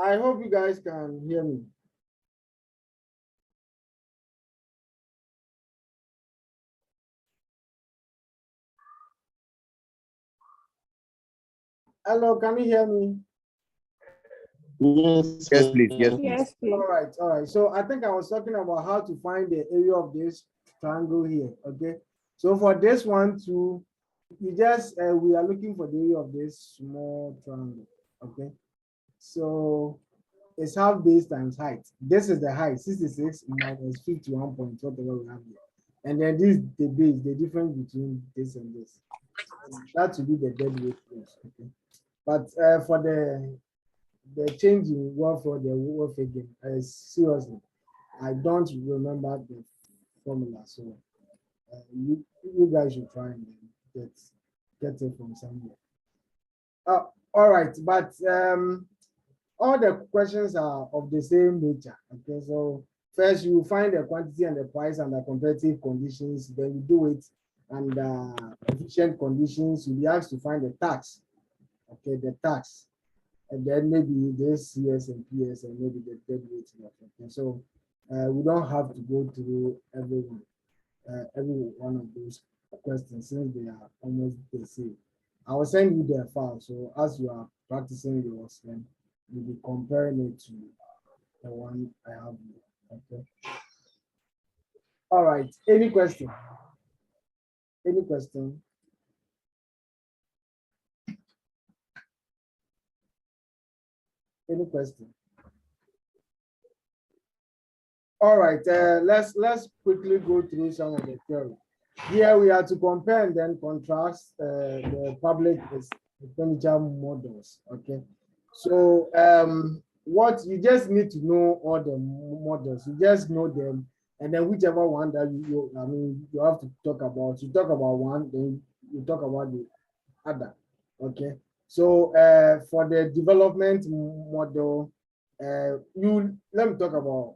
I hope you guys can hear me. Hello, can you hear me? Yes, please. Yes, please. Yes, please. All right. So I think I was talking about how to find the area of this triangle here. Okay. So for this one too, you just we are looking for the area of this small triangle. Okay. So it's half base times height. This is the height, 66 minus 51 point whatever we have here. And then this the base, the difference between this and this. That will be the dead weight force. Okay. But for the change in word for the word again, seriously, I don't remember the formula. So you guys should try and get it from somewhere. All right, but all the questions are of the same nature. Okay, so first you find the quantity and the price under competitive conditions, then you do it under efficient conditions. You'll be asked to find the tax. Okay, the tax. And then maybe this CS and PS and maybe the dead weight. Okay, so we don't have to go through every one of those questions since they are almost the same. I will send you the file. So as you are practicing yours, then you'll be comparing it to the one I have here. Okay. All right. Any question? Any question? Any question? All right. Let's quickly go through some of the theory. Here we are to compare and then contrast the public expenditure models. Okay. So what you just need to know all the models, you just know them, and then whichever one that you have to talk about, you talk about one, then you talk about the other. Okay. So for the development model, you let me talk about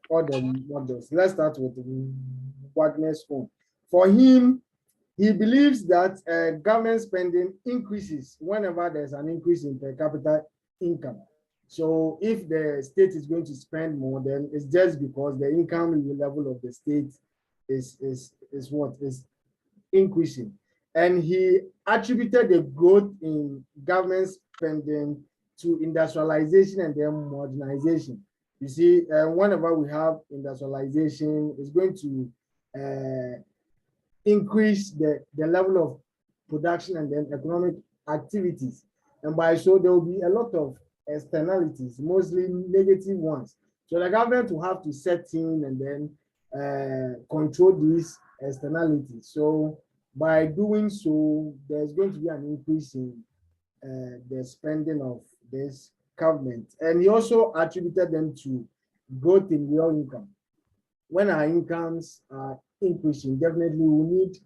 all the models. Let's start with Wagner's own. For him, he believes that government spending increases whenever there's an increase in per capita income. So if the state is going to spend more, then it's just because the income level of the state is what is increasing. And he attributed the growth in government spending to industrialization and then modernization. You see, whenever we have industrialization, it's going to increase the level of production and then economic activities. And by so there will be a lot of externalities, mostly negative ones. So the government will have to set in and then control these externalities. So by doing so, there's going to be an increase in the spending of this government. And he also attributed them to growth in real income. When our incomes are increasing, definitely we need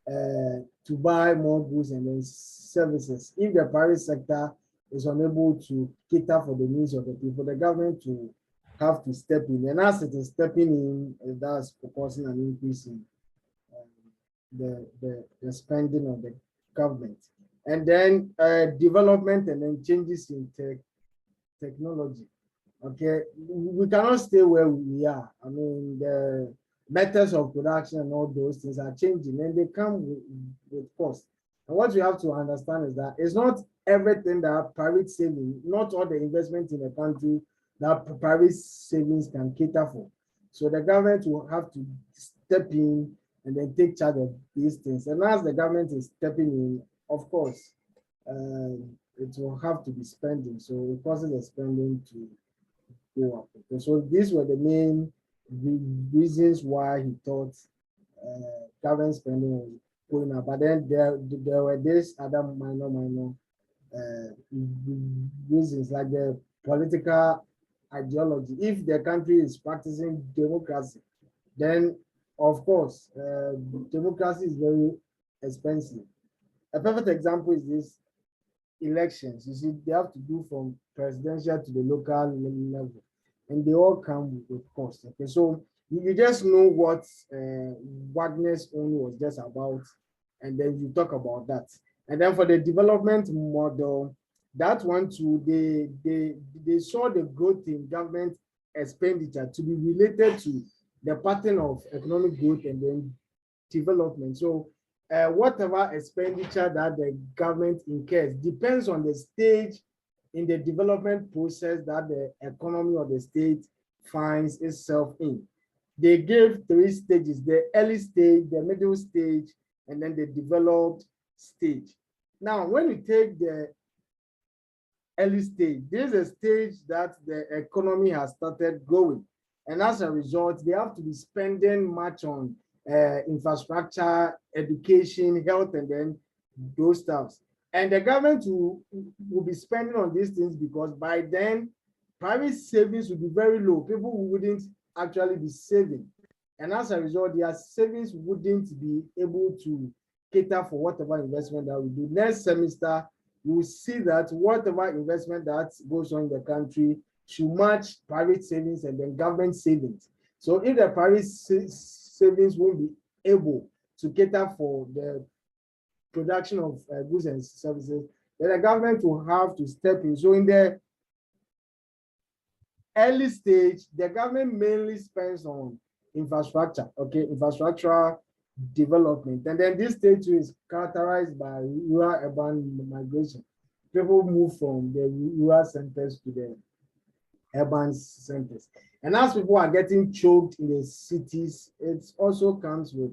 to buy more goods and then services. If the private sector is unable to cater for the needs of the people, the government will have to step in. And as it is stepping in, that's causing an increase in the spending of the government. And then development and then changes in technology. Okay, we cannot stay where we are. I mean, the methods of production and all those things are changing and they come with cost. And what you have to understand is that it's not everything that private savings, not all the investment in the country that private savings can cater for. So the government will have to step in and then take charge of these things. And as the government is stepping in, of course, it will have to be spending. So it causes the spending to go up. Okay, so these were the main reasons why he thought government spending was going up. But then there were these other minor reasons like the political ideology. If the country is practicing democracy, then of course democracy is very expensive. A perfect example is this elections. You see, they have to do from presidential to the local level, and they all come with cost. Okay, so you just know what Wagner's own was just about, and then you talk about that. And then for the development model, that one too, they saw the growth in government expenditure to be related to the pattern of economic growth and then development. So whatever expenditure that the government incurs depends on the stage in the development process that the economy of the state finds itself in. They gave 3 stages: the early stage, the middle stage, and then the developed stage. Now, when you take the early stage, this is a stage that the economy has started growing. And as a result, they have to be spending much on infrastructure, education, health, and then those stuffs. And the government will be spending on these things because by then, private savings will be very low. People wouldn't actually be saving. And as a result, their savings wouldn't be able to cater for whatever investment that we do. Next semester, you will see that whatever investment that goes on in the country should match private savings and then government savings. So if the private savings won't be able to cater for the production of goods and services, then the government will have to step in. So in the early stage, the government mainly spends on infrastructure, okay, infrastructural development. And then this stage is characterized by rural-urban migration. People move from the rural centers to the urban centers. And as people are getting choked in the cities, it also comes with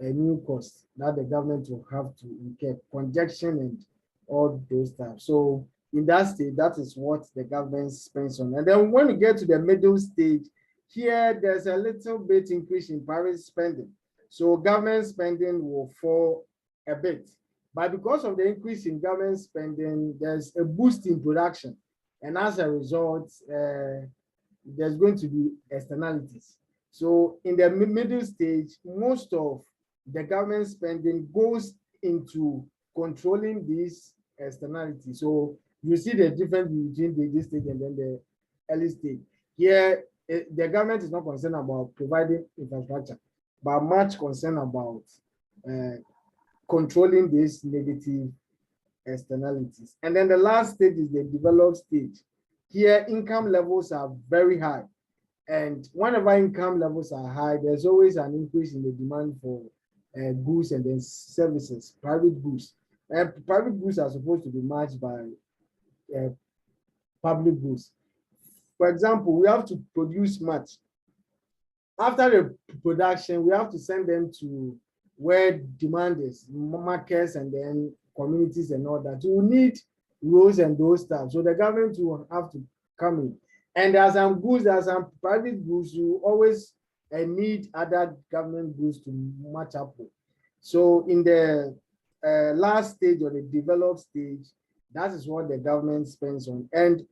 a new cost that the government will have to incur, congestion and all those stuff. So in that stage, that is what the government spends on. And then when we get to the middle stage, here there's a little bit increase in private spending. So government spending will fall a bit. But because of the increase in government spending, there's a boost in production. And as a result, there's going to be externalities. So in the middle stage, most of the government spending goes into controlling these externalities. So you see the difference between this stage and then the early stage. Here, the government is not concerned about providing infrastructure, but much concerned about controlling these negative externalities. And then the last stage is the developed stage. Here, income levels are very high. And whenever income levels are high, there's always an increase in the demand for goods and then services, private goods. Private goods are supposed to be matched by public goods. For example, we have to produce much. After the production, we have to send them to where demand is, markets and then communities and all that. We need roads and those stuff. So the government will have to come in. And there are some goods, there are some private goods, you always need other government goods to match up with. So in the last stage or the developed stage, that is what the government spends on. And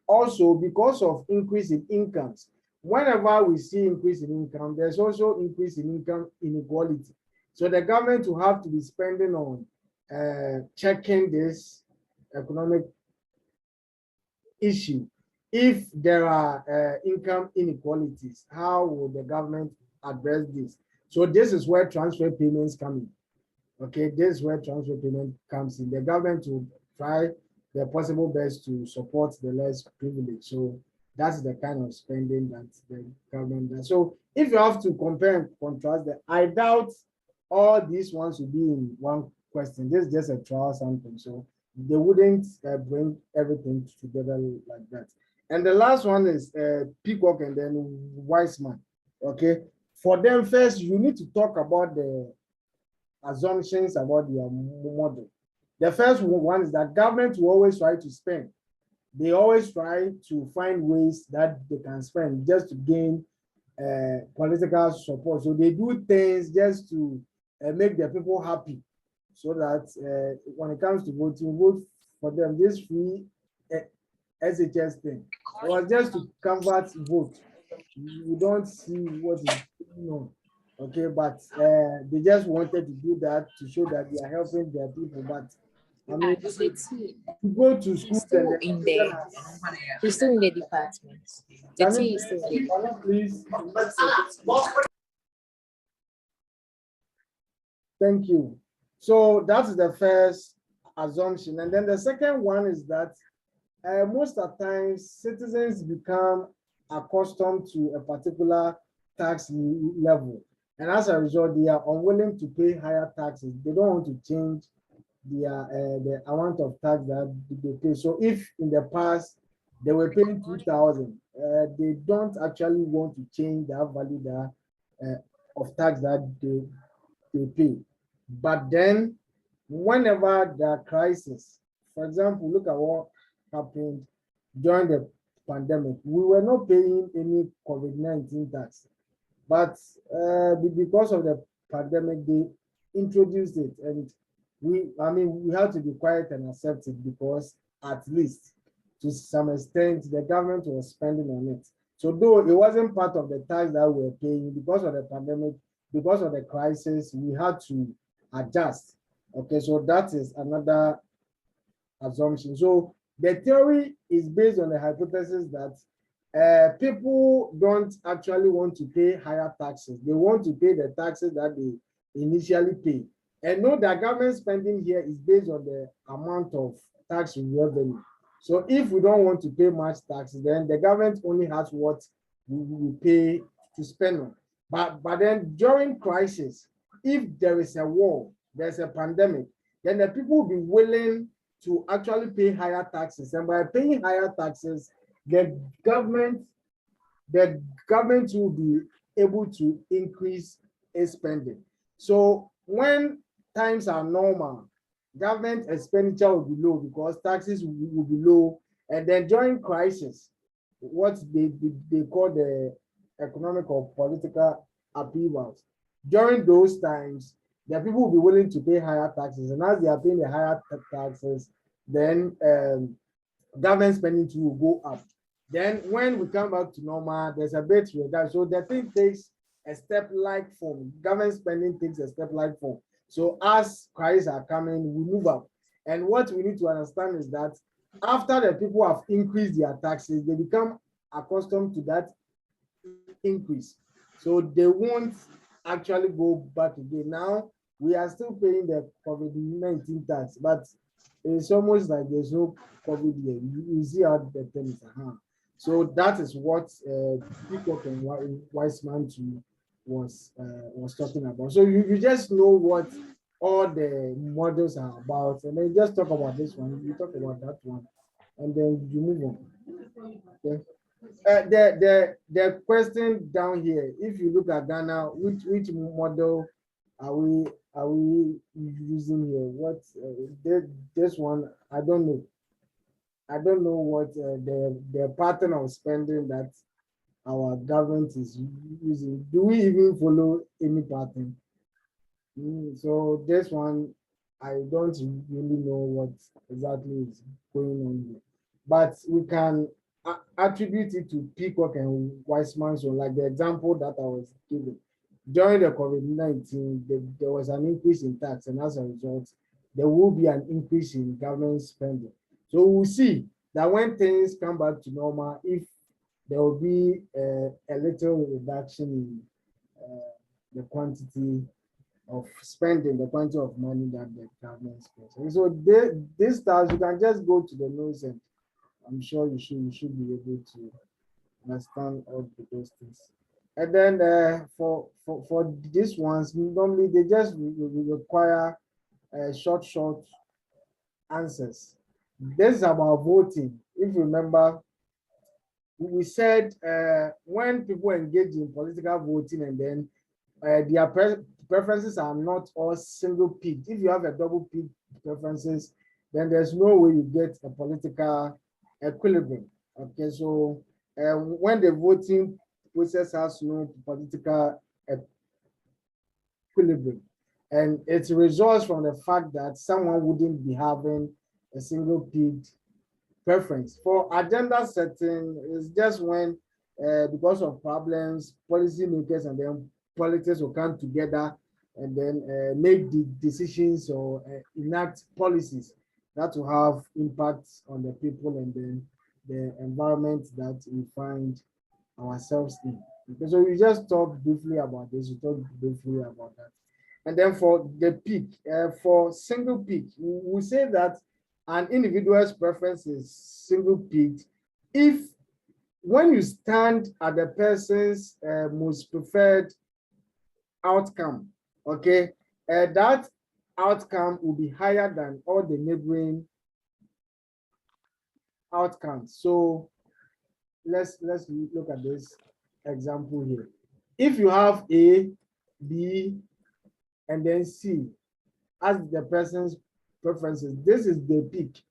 also because of increase in incomes, whenever we see increase in income, there's also increase in income inequality. So the government will have to be spending on checking this economic issue. If there are income inequalities, how will the government address this? So this is where transfer payments come in. Okay, this is where transfer payment comes in. The government will try their possible best to support the less privileged. So that's the kind of spending that the government does. So if you have to compare and contrast that, I doubt all these ones will be in one question. This is just a trial sample. So they wouldn't bring everything together like that. And the last one is Peacock and then Wiseman. Okay. For them, first, you need to talk about the assumptions about your model. The first one is that government will always try to spend. They always try to find ways that they can spend just to gain political support. So they do things just to make the people happy, so that when it comes to voting, vote for them. This free SHS thing, it was just to convert vote. You don't see what is going on. Okay, but they just wanted to do that to show that they are helping their people. But I mean, to go to school still in there. He's still in the department. The tea is still there. Please. Thank you. So that's the first assumption. And then the second one is that most of the times citizens become accustomed to a particular tax level. And as a result, they are unwilling to pay higher taxes. They don't want to change the amount of tax that they pay. So if in the past they were paying 2,000, they don't actually want to change that value that, of tax that they pay. But then whenever the crisis, for example, look at what happened during the pandemic. We were not paying any COVID-19 tax, but because of the pandemic, they introduced it, and we had to be quiet and accept it because at least to some extent the government was spending on it. So though it wasn't part of the tax that we were paying because of the pandemic, because of the crisis, we had to adjust. Okay, so that is another assumption. So the theory is based on the hypothesis that people don't actually want to pay higher taxes. They want to pay the taxes that they initially pay. And note that government spending here is based on the amount of tax revenue. So if we don't want to pay much taxes, then the government only has what we pay to spend on. But then during crisis, if there is a war, there's a pandemic, then the people will be willing to actually pay higher taxes. And by paying higher taxes, the government will be able to increase its spending. So when times are normal, government expenditure will be low because taxes will be low. And then during crisis, what they call the economic or political upheavals, during those times, the people will be willing to pay higher taxes. And as they are paying the higher taxes, then government spending too will go up. Then when we come back to normal, there's a bit reduction. So the thing takes a step-like form. Government spending takes a step-like form. So as crises are coming, we move up. And what we need to understand is that after the people have increased their taxes, they become accustomed to that increase. So they won't actually go back again. Now we are still paying the COVID-19 tax, but it's almost like there's no COVID here. You see how the things are. So that is what Peacock and Wiseman too was talking about. So you just know what all the models are about, and then just talk about this one. You talk about that one, and then you move on. Okay. The question down here, if you look at Ghana, which model are we using here? What this one? I don't know. I don't know what the pattern of spending that our government is using. Do we even follow any pattern? So this one, I don't really know what exactly is going on here, but we can attribute it to Peacock and Wiseman. So like the example that I was giving, during the COVID-19, there was an increase in tax, and as a result, there will be an increase in government spending. So we'll see that when things come back to normal, if there will be a little reduction in the quantity of spending, the quantity of money that the government spends. And so this task, you can just go to the notes, and I'm sure you should be able to understand all those things. And then for these ones, normally they just require short answers. This is about voting. If you remember, we said when people engage in political voting and then their preferences are not all single peaked. If you have a double peak preferences, then there's no way you get a political equilibrium. Okay, so when the voting process has no political equilibrium, and it results from the fact that someone wouldn't be having a single peaked preference. For agenda setting, it's just when because of problems, policymakers and then politics will come together and then make the decisions or enact policies that will have impacts on the people and then the environment that we find ourselves in. Okay, so we just talked briefly about this, we talked briefly about that. And then for the peak, for single peak, we say that an individual's preference is single peaked if when you stand at the person's most preferred outcome, okay, that outcome will be higher than all the neighboring outcomes. So let's look at this example here. If you have A, B, and then C as the person's preferences, this is the peak,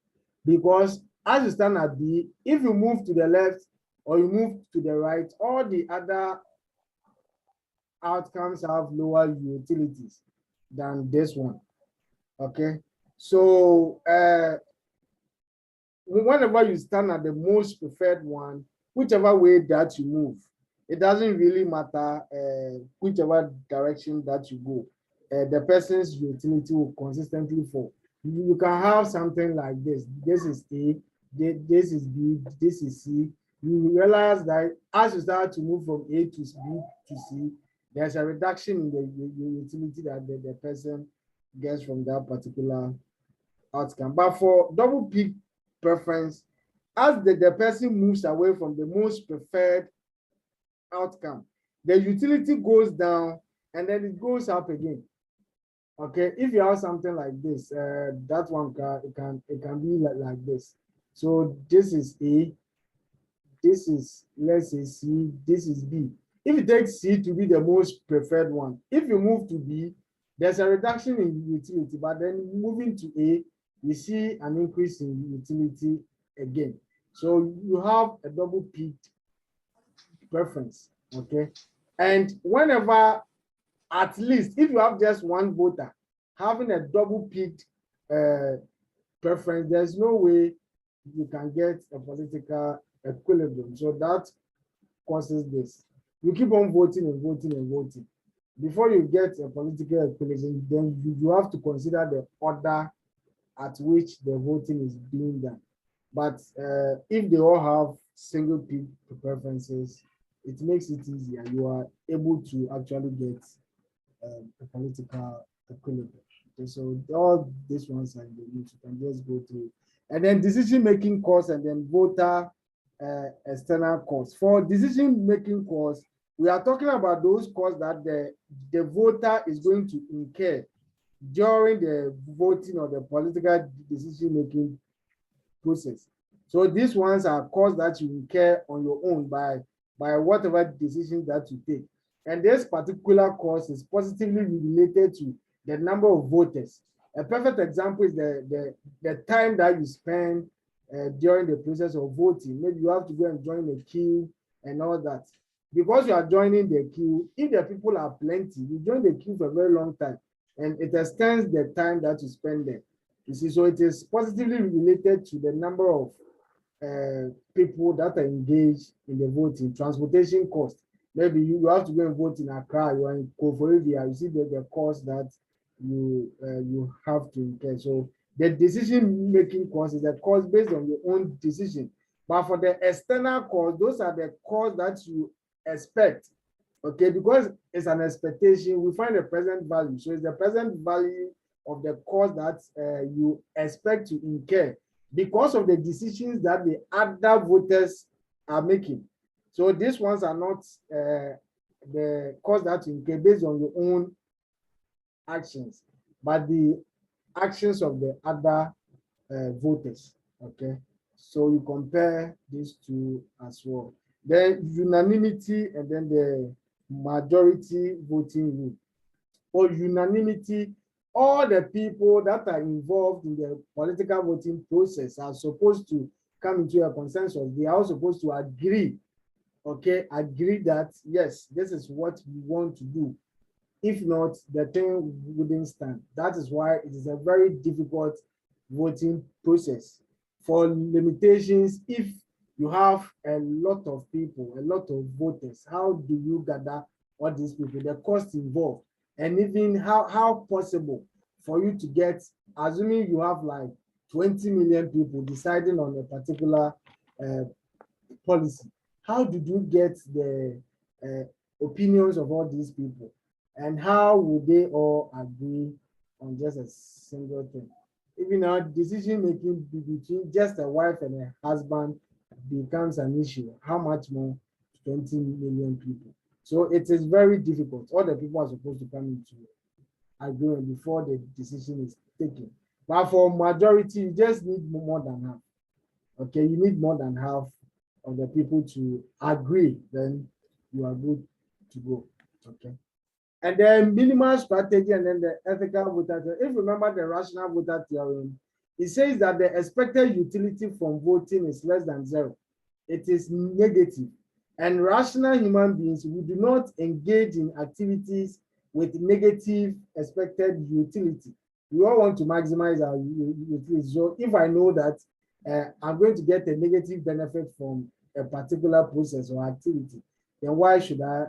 because as you stand at B, if you move to the left or you move to the right, all the other outcomes have lower utilities than this one. Okay, so whenever you stand at the most preferred one, whichever way that you move, it doesn't really matter whichever direction that you go, the person's utility will consistently fall. You can have something like this. This is A, this is B, this is C. You realize that as you start to move from A to B to C, there's a reduction in the utility that the person gets from that particular outcome. But for double peak preference, as the person moves away from the most preferred outcome, the utility goes down and then it goes up again. Okay, if you have something like this, that one can be like this. So this is A, this is, let's say, C, this is B. If you take C to be the most preferred one, if you move to B, there's a reduction in utility, but then moving to A, you see an increase in utility again. So you have a double peaked preference, okay? And whenever, at least if you have just one voter having a double peaked preference, there's no way you can get a political equilibrium. So that causes this. You keep on voting and voting and voting. Before you get a political equilibrium, then you have to consider the order at which the voting is being done. But if they all have single peak preferences, it makes it easier. You are able to actually get a political equilibrium. Okay, so all these ones are in the list. You can just go through. And then decision-making costs and then voter external costs. For decision-making costs, we are talking about those costs that the voter is going to incur during the voting or the political decision-making process. So these ones are costs that you incur on your own by whatever decision that you take. And this particular cost is positively related to the number of voters. A perfect example is the time that you spend during the process of voting. Maybe you have to go and join the queue and all that. Because you are joining the queue, if the people are plenty, you join the queue for a very long time, and it extends the time that you spend there. You see, so it is positively related to the number of people that are engaged in the voting. Transportation cost. Maybe you have to go and vote in Accra, you are in Koforidua, you see the cost that you have to incur. So the decision-making cost is a cost based on your own decision. But for the external cost, those are the costs that you expect. Okay, because it's an expectation, we find the present value. So it's the present value of the cost that you expect to incur because of the decisions that the other voters are making. So these ones are not the cost that you incur based on your own actions, but the actions of the other voters. Okay, so you compare these two as well. Then unanimity and then the majority voting rule. For unanimity, all the people that are involved in the political voting process are supposed to come into a consensus. They are all supposed to agree, okay, agree that, yes, this is what we want to do. If not, the thing wouldn't stand. That is why it is a very difficult voting process. For limitations, if you have a lot of people, a lot of voters, how do you gather all these people? The cost involved, and even how possible for you to get, assuming you have like 20 million people deciding on a particular policy, how did you get the opinions of all these people? And how would they all agree on just a single thing? Even now, decision making between just a wife and a husband becomes an issue. How much more 20 million people? So it is very difficult. All the people are supposed to come into agreement before the decision is taken. But for majority, you just need more than half. Okay, you need more than half of the people to agree, then you are good to go. Okay. And then minimal strategy and then the ethical voter theory. If you remember the rational voter theorem, it says that the expected utility from voting is less than zero. It is negative. And rational human beings, we do not engage in activities with negative expected utility. We all want to maximize our utility. So if I know that I'm going to get a negative benefit from a particular process or activity, then why should I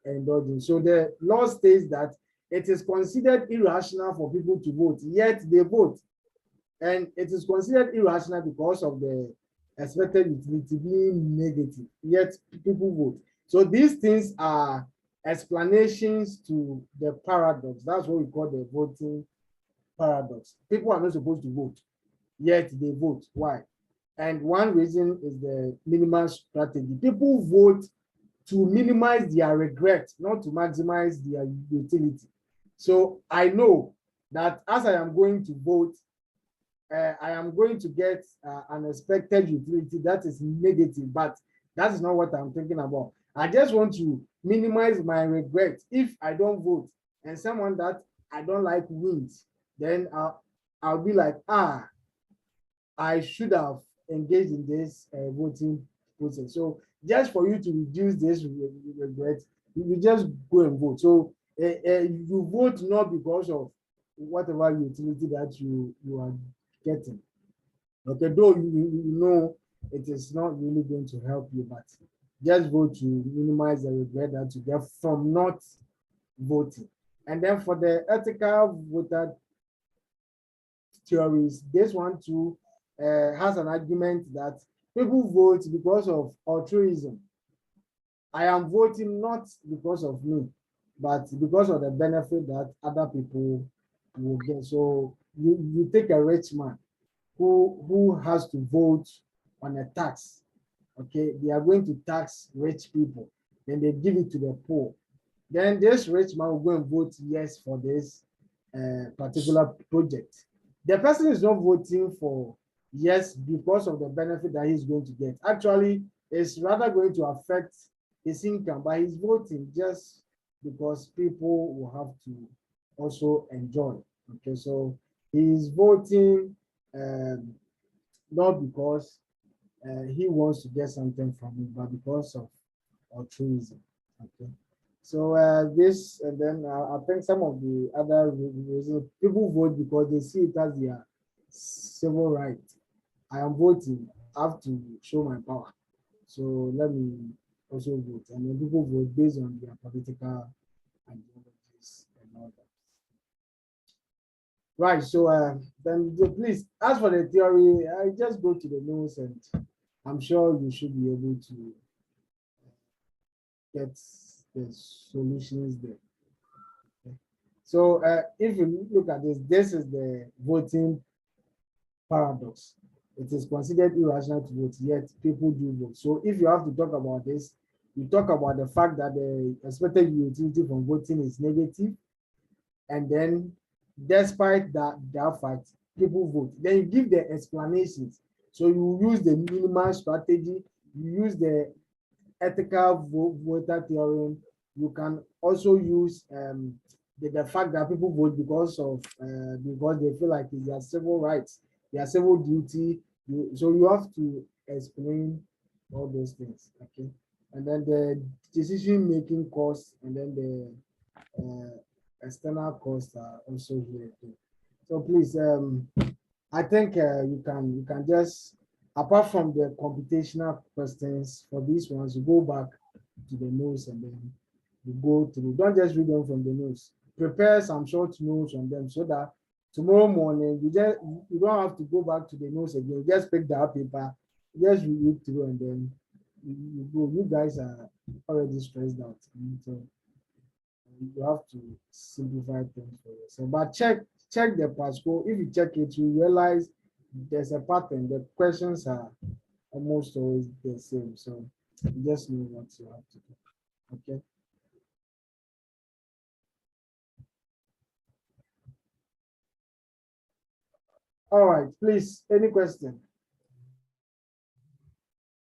indulge in? So the law states that it is considered irrational for people to vote, yet they vote. And it is considered irrational because of the expected utility being negative, yet people vote. So these things are explanations to the paradox. That's what we call the voting paradox. People are not supposed to vote, yet they vote. Why? And one reason is the minimal strategy. People vote to minimize their regret, not to maximize their utility. So I know that as I am going to vote, I am going to get unexpected utility that is negative, but that is not what I'm thinking about. I just want to minimize my regret. If I don't vote and someone that I don't like wins, then I'll be like, I should have engaged in this voting process. So just for you to reduce this regret, you just go and vote. So you vote not because of whatever utility that you are getting. Okay, though you know it is not really going to help you, but just vote to minimize the regret that you get from not voting. And then for the ethical voter theories, this one too has an argument that people vote because of altruism. I am voting not because of me, but because of the benefit that other people will get. So you take a rich man who has to vote on a tax. Okay, they are going to tax rich people, then they give it to the poor. Then this rich man will go and vote yes for this particular project. The person is not voting for yes because of the benefit that he's going to get. Actually, it's rather going to affect his income, but he's voting just because people will have to also enjoy. Okay, so he's voting not because he wants to get something from it, but because of altruism. Okay. So this, and then I think some of the other reasons people vote because they see it as their civil right. I am voting, I have to show my power. So let me also vote. And then people vote based on their political ideologies and all that. Right, so then please, as for the theory, I just go to the notes and I'm sure you should be able to get the solutions there. Okay. So if you look at this, this is the voting paradox. It is considered irrational to vote, yet people do vote. So if you have to talk about this, you talk about the fact that the expected utility from voting is negative, and then despite that fact, people vote. Then you give the explanations. So you use the minimal strategy, you use the ethical voter theorem. You can also use the fact that people vote because they feel like it's their civil rights, their civil duty. So you have to explain all those things, okay? And then the decision-making costs, and then the external costs are also here too. So please, I think you can just, apart from the computational questions for these ones, you go back to the notes and then you go through. Don't just read them from the notes. Prepare some short notes on them so that tomorrow morning you don't have to go back to the notes again. Just pick that paper, just read through, and then you go. You guys are already stressed out. So you have to simplify things for yourself. But check the Pasco. If you check it, you realize there's a pattern. The questions are almost always the same. So you just know what you have to do. Okay. All right, please, any question?